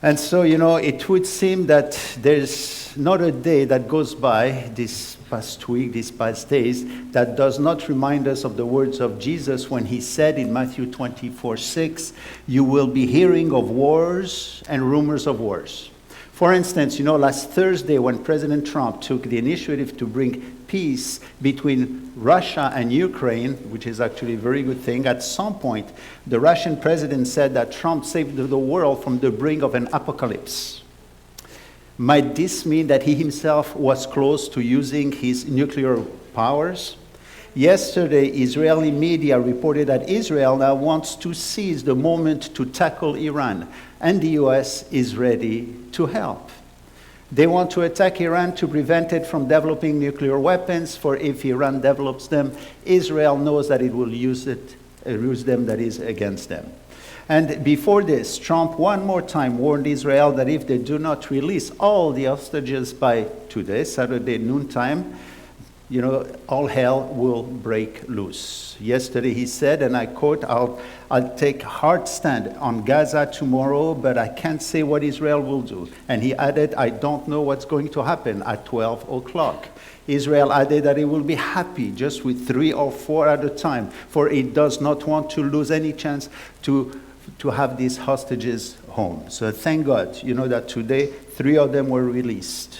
And so, it would seem that there's not a day that goes by this past week, these past days, that does not remind us of the words of Jesus when he said in Matthew 24:6, "You will be hearing of wars and rumors of wars." For instance, last Thursday when President Trump took the initiative to bring peace between Russia and Ukraine, which is actually a very good thing, at some point, the Russian president said that Trump saved the world from the brink of an apocalypse. Might this mean that he himself was close to using his nuclear powers? Yesterday, Israeli media reported that Israel now wants to seize the moment to tackle Iran, and the US is ready to help. They want to attack Iran to prevent it from developing nuclear weapons, for if Iran develops them, Israel knows that it will use them, that is, against them. And before this, Trump one more time warned Israel that if they do not release all the hostages by today, Saturday noontime, all hell will break loose. Yesterday he said, and I quote, I'll take hard stand on Gaza tomorrow, but I can't say what Israel will do. And he added, I don't know what's going to happen at 12 o'clock. Israel added that it will be happy just with 3 or 4 at a time, for it does not want to lose any chance to have these hostages home. So thank God, that today 3 of them were released.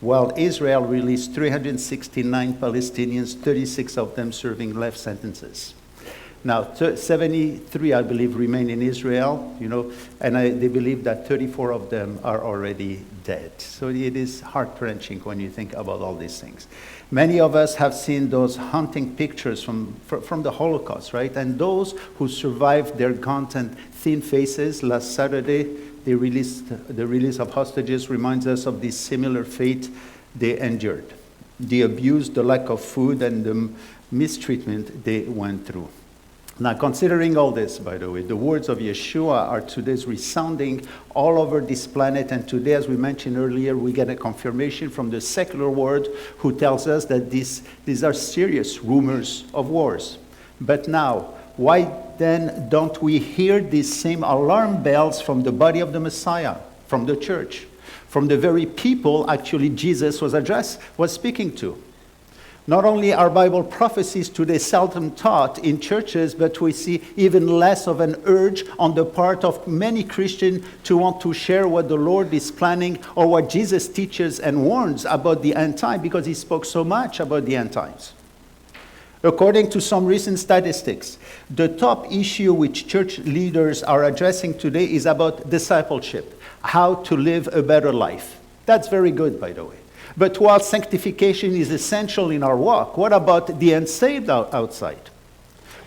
While Israel released 369 Palestinians, 36 of them serving life sentences. Now, 73, I believe, remain in Israel, and they believe that 34 of them are already dead. So it is heart-wrenching when you think about all these things. Many of us have seen those haunting pictures from the Holocaust, right? And those who survived their gaunt and thin faces. Last Saturday, the release of hostages reminds us of this similar fate they endured. The abuse, the lack of food, and the mistreatment they went through. Now, considering all this, by the way, the words of Yeshua are today's resounding all over this planet. And today, as we mentioned earlier, we get a confirmation from the secular world who tells us that these are serious rumors of wars. But now, why then don't we hear these same alarm bells from the body of the Messiah, from the church, from the very people actually Jesus was speaking to? Not only are Bible prophecies today seldom taught in churches, but we see even less of an urge on the part of many Christians to want to share what the Lord is planning or what Jesus teaches and warns about the end time, because he spoke so much about the end times. According to some recent statistics, the top issue which church leaders are addressing today is about discipleship, how to live a better life. That's very good, by the way. But while sanctification is essential in our walk, what about the unsaved outside?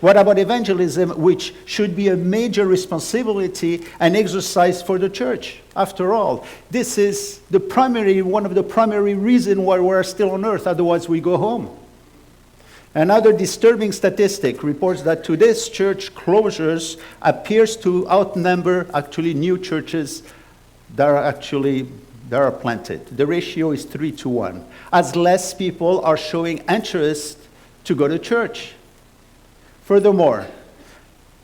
What about evangelism, which should be a major responsibility and exercise for the church? After all, this is one of the primary reasons why we're still on earth, otherwise we go home. Another disturbing statistic reports that today's church closures appears to outnumber actually new churches that are planted. The ratio is 3-1, as less people are showing interest to go to church. Furthermore,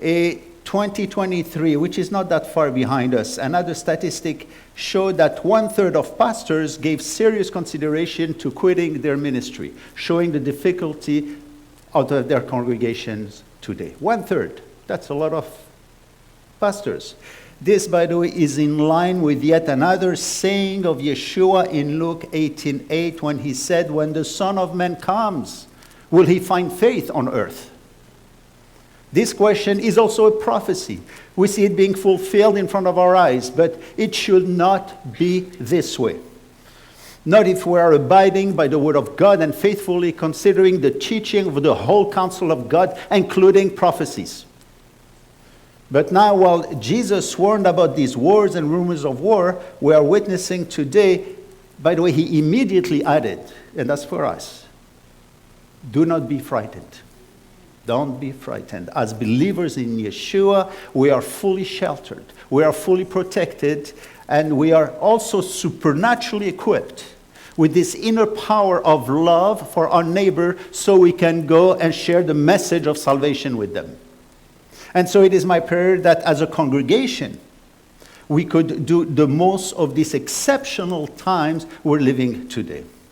a 2023, which is not that far behind us, another statistic showed that 1/3 of pastors gave serious consideration to quitting their ministry, showing the difficulty out of their congregations today. 1/3, that's a lot of pastors. This, by the way, is in line with yet another saying of Yeshua in Luke 18:8, when he said, when the Son of Man comes, will he find faith on earth? This question is also a prophecy. We see it being fulfilled in front of our eyes, but it should not be this way. Not if we are abiding by the word of God and faithfully considering the teaching of the whole counsel of God, including prophecies. But now, while Jesus warned about these wars and rumors of war we are witnessing today, by the way, he immediately added, and that's for us, do not be frightened. Don't be frightened. As believers in Yeshua, we are fully sheltered, we are fully protected, and we are also supernaturally equipped with this inner power of love for our neighbor, so we can go and share the message of salvation with them. And so it is my prayer that as a congregation, we could do the most of these exceptional times we're living today.